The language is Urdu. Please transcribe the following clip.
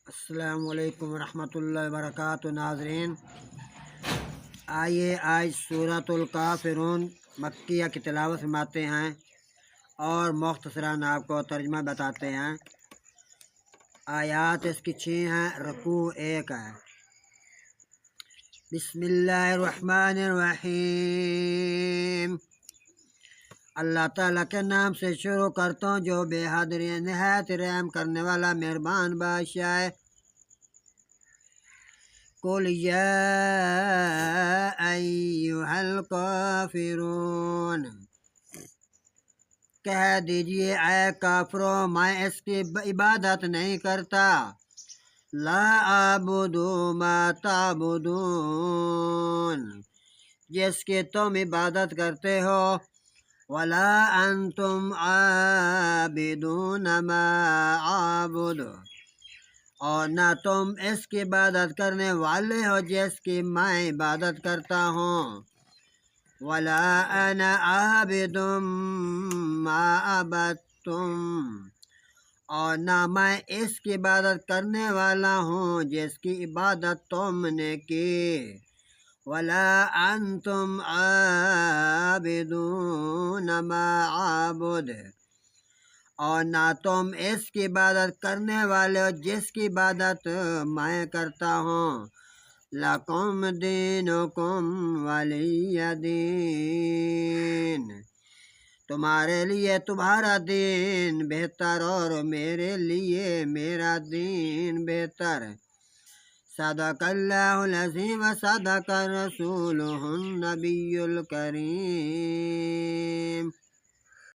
السلام علیکم ورحمۃ اللہ وبرکاتہ ناظرین، آئیے آج سورۃ الکافرون مکیہ کی تلاوت فرماتے ہیں اور مختصراً آپ کو ترجمہ بتاتے ہیں۔ آیات اس کی 6 ہیں، رکوع 1 ہے۔ بسم اللہ الرحمن الرحیم۔ اللہ تعالیٰ کے نام سے شروع کرتا ہوں جو بے حد نہایت رحم کرنے والا مہربان بادشاہ ہے۔ قل یا ایھا الکافرون، کہہ دیجئے اے کافروں میں اس کی عبادت نہیں کرتا۔ لا اعبد ما تعبدون، جس کی تم عبادت کرتے ہو۔ ولا انتم عابدون ما اعبد، اور نہ تم اس کی عبادت کرنے والے ہو جس کی میں عبادت کرتا ہوں۔ ولا انا عابد ما عبدتم، اور نہ میں اس کی عبادت کرنے والا ہوں جس کی عبادت تم نے کی۔ ولا انتم عابدون ما اعبد، اور نہ تم اس کی عبادت کرنے والے ہو جس کی عبادت میں کرتا ہوں۔ لکم دینکم ولی دین، تمہارے لیے تمہارا دین بہتر اور میرے لیے میرا دین بہتر۔ صدق اللہ العظیم و صدق رسولہ النبی الکریم۔